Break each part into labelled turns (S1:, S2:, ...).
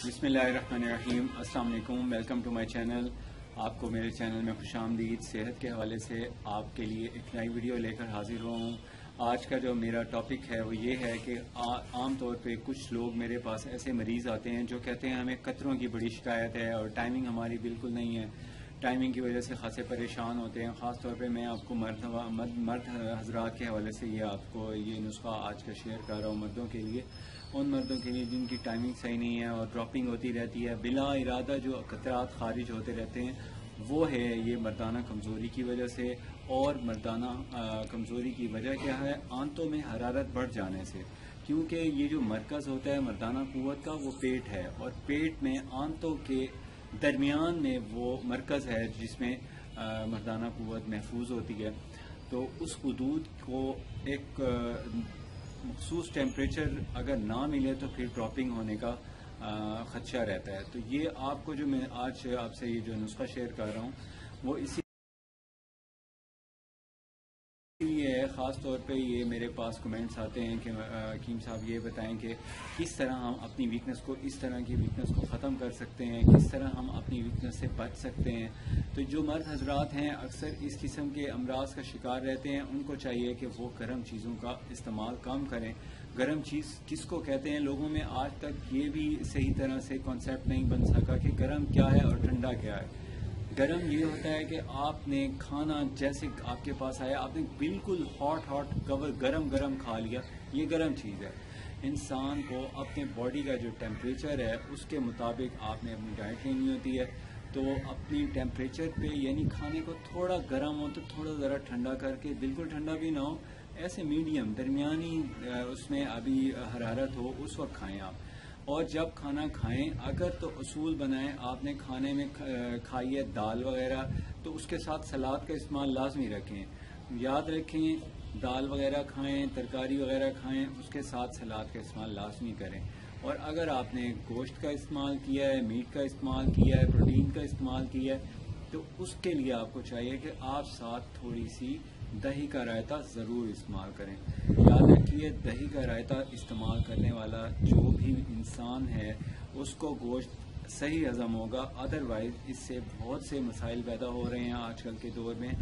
S1: बिस्मिल्लाहिर्रहमानिर्रहीम। अस्सलाम वालेकुम। Welcome to my channel. आपको मेरे चैनल में खुशामदीद। सेहत के हवाले से आपके लिए एक नई वीडियो लेकर हाजिर हुआ हूँ। आज का जो मेरा टॉपिक है वो ये है कि आम तौर पे कुछ लोग मेरे पास ऐसे मरीज़ आते हैं जो कहते हैं हमें कतरों की बड़ी शिकायत है और टाइमिंग हमारी बिल्कुल नहीं है। टाइमिंग की वजह से खासे परेशान होते हैं। ख़ास तौर पे मैं आपको मर्द हजरात के हवाले से आपको ये नुस्खा आज का शेयर कर रहा हूँ मर्दों के लिए। उन मर्दों के लिए जिनकी टाइमिंग सही नहीं है और ड्रॉपिंग होती रहती है, बिला इरादा जो कतरात खारिज होते रहते हैं, वो है ये मर्दाना कमज़ोरी की वजह से। और मर्दाना कमज़ोरी की वजह क्या है? आंतों में हरारत बढ़ जाने से। क्योंकि ये जो मरकज़ होता है मर्दाना क़ुव्वत का वो पेट है, और पेट में आंतों के दरमियान में वो मरकज़ है जिसमें मर्दाना क़ुव्वत महफूज होती है। तो उस हुदूद को एक मखसूस टेम्परेचर अगर ना मिले तो फिर ड्रॉपिंग होने का ख़दशा रहता है। तो ये आपको जो मैं आज आपसे ये जो नुस्खा शेयर कर रहा हूँ वो इसी है। ख़ास तौर पे ये मेरे पास कमेंट्स आते हैं कि हकीम साहब ये बताएं कि किस तरह हम अपनी वीकनेस को, इस तरह की वीकनेस को ख़त्म कर सकते हैं, किस तरह हम अपनी वीकनेस से बच सकते हैं। तो जो मर्द हजरात हैं अक्सर इस किस्म के अमराज का शिकार रहते हैं, उनको चाहिए कि वो गर्म चीज़ों का इस्तेमाल कम करें। गर्म चीज़ किसको कहते हैं? लोगों में आज तक ये भी सही तरह से कॉन्सेप्ट नहीं बन सका कि गर्म क्या है और ठंडा क्या है। गरम ये होता है कि आपने खाना जैसे आपके पास आया, आपने बिल्कुल हॉट गरम खा लिया, ये गरम चीज़ है। इंसान को अपने बॉडी का जो टेम्परेचर है उसके मुताबिक आपने अपनी डाइट लेनी होती है। तो अपनी टेम्परेचर पे, यानी खाने को थोड़ा गर्म हो तो थोड़ा ज़रा ठंडा करके, बिल्कुल ठंडा भी ना हो, ऐसे मीडियम दरमियानी उसमें अभी हरारत हो, उस वक्त खाएं आप। और जब खाना खाएं, अगर तो असूल बनाएं, आपने खाने में खाई है दाल वगैरह, तो उसके साथ सलाद का इस्तेमाल लाजमी रखें। याद रखें, दाल वगैरह खाएं, तरकारी वगैरह खाएं, उसके साथ सलाद का इस्तेमाल लाजमी करें। और अगर आपने गोश्त का इस्तेमाल किया है, मीट का इस्तेमाल किया है, प्रोटीन का इस्तेमाल किया है, तो उसके लिए आपको चाहिए कि आप साथ थोड़ी सी दही का रायता ज़रूर इस्तेमाल करें। याद रखिए, दही का रायता इस्तेमाल करने वाला जो भी इंसान है उसको गोश्त सही हज़म होगा। अदरवाइज़ इससे बहुत से मसाइल पैदा हो रहे हैं। आजकल के दौर में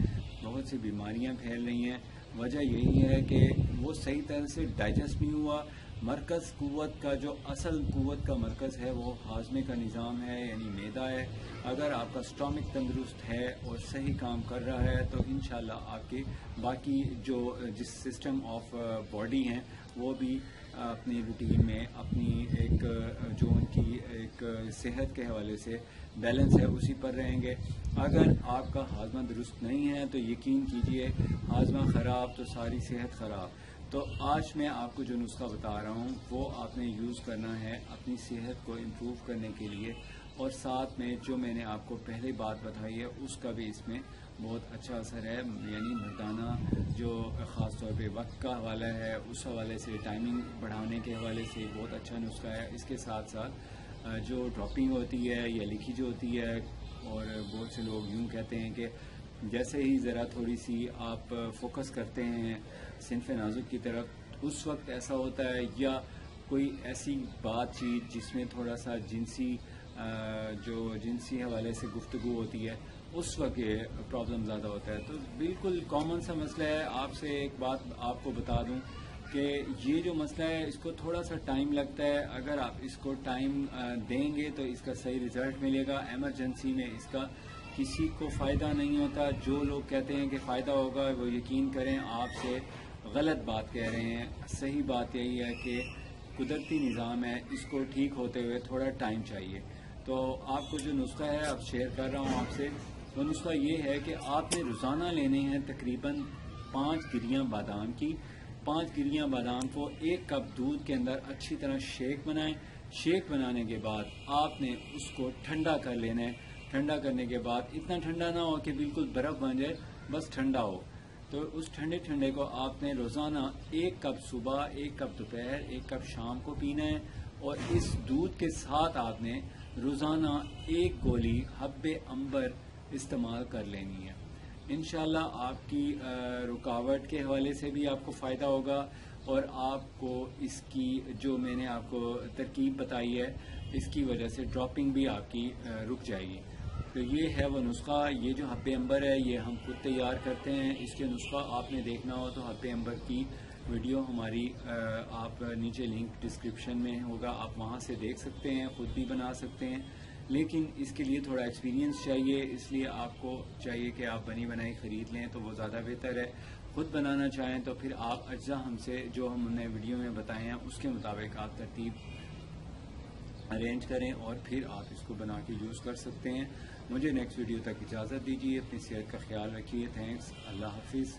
S1: बहुत सी बीमारियां फैल रही हैं। वजह यही है कि वो सही तरह से डाइजेस्ट नहीं हुआ। मरकज़ क़ुव्वत का, जो असल क़ुव्वत का मरकज़ है, वो हाजमे का निज़ाम है, यानी मैदा है। अगर आपका स्टमक तंदुरुस्त है और सही काम कर रहा है तो इंशाल्लाह आपके बाकी जो जिस सिस्टम ऑफ बॉडी हैं वो भी अपनी रूटीन में अपनी एक जो उनकी एक सेहत के हवाले से बैलेंस है उसी पर रहेंगे। अगर आपका हाजमा दुरुस्त नहीं है तो यकीन कीजिए, हाजमा ख़राब तो सारी सेहत ख़राब। तो आज मैं आपको जो नुस्खा बता रहा हूँ वो आपने यूज़ करना है अपनी सेहत को इम्प्रूव करने के लिए। और साथ में जो मैंने आपको पहले बात बताई है उसका भी इसमें बहुत अच्छा असर है। यानी मर्दाना जो ख़ास तौर पे वक्त का हवाला है, उस हवाले से, टाइमिंग बढ़ाने के हवाले से बहुत अच्छा नुस्खा है। इसके साथ साथ जो ड्रॉपिंग होती है या लीकेज होती है, और बहुत से लोग यूँ कहते हैं कि जैसे ही ज़रा थोड़ी सी आप फोकस करते हैं सिनफ नाजुक की तरफ, उस वक्त ऐसा होता है, या कोई ऐसी बातचीत जिसमें थोड़ा सा जो जिनसी हवाले से गुफ्तगू होती है, उस वक्त ये प्रॉब्लम ज़्यादा होता है। तो बिल्कुल कॉमन सा मसला है। आपसे एक बात आपको बता दूं कि ये जो मसला है इसको थोड़ा सा टाइम लगता है। अगर आप इसको टाइम देंगे तो इसका सही रिज़ल्ट मिलेगा। एमरजेंसी में इसका किसी को फ़ायदा नहीं होता। जो लोग कहते हैं कि फ़ायदा होगा वो यकीन करें आपसे गलत बात कह रहे हैं। सही बात यही है कि कुदरती निज़ाम है, इसको ठीक होते हुए थोड़ा टाइम चाहिए। तो आपको जो नुस्खा है अब शेयर कर रहा हूँ आपसे, वो नुस्खा ये है कि आपने रोज़ाना लेने हैं तकरीबन 5 गिरियाँ बादाम की। 5 गिरियाँ बादाम को 1 कप दूध के अंदर अच्छी तरह शेक बनाएं। शेक बनाने के बाद आपने उसको ठंडा कर लेना है। ठंडा करने के बाद इतना ठंडा ना हो कि बिल्कुल बर्फ़ बन जाए, बस ठंडा हो। तो उस ठंडे को आपने रोज़ाना 1 कप सुबह, 1 कप दोपहर, 1 कप शाम को पीना है। और इस दूध के साथ आपने रोज़ाना 1 गोली हब्बे अंबर इस्तेमाल कर लेनी है। इंशाल्लाह आपकी रुकावट के हवाले से भी आपको फ़ायदा होगा। और आपको इसकी जो मैंने आपको तरकीब बताई है اس کی وجہ سے ڈراپنگ بھی آپ کی رک جائے گی. تو یہ ہے وہ نسخہ. یہ جو حب عنبر ہے یہ ہم خود تیار کرتے ہیں. اس کے نسخہ آپ نے دیکھنا ہو تو حب عنبر کی ویڈیو ہماری آپ نیچے لنک ڈسکرپشن میں ہوگا, آپ وہاں سے دیکھ سکتے ہیں, خود بھی بنا سکتے ہیں. لیکن اس کے لیے تھوڑا ایکسپیرینس چاہیے, اس لیے آپ کو چاہیے کہ آپ بنی بنائی خرید لیں تو وہ زیادہ بہتر ہے. خود بنانا چاہیں تو پھر آپ اجزاء ہم سے جو ہم نے ویڈیو میں بتائے ہیں اس کے مطابق آپ ترتیب ارینج کریں اور پھر آپ اس کو بنا کے یوز کر سکتے ہیں. مجھے نیکسٹ ویڈیو تک اجازت دیجیے. اپنی صحت کا خیال رکھیے. تھینکس. اللہ حافظ.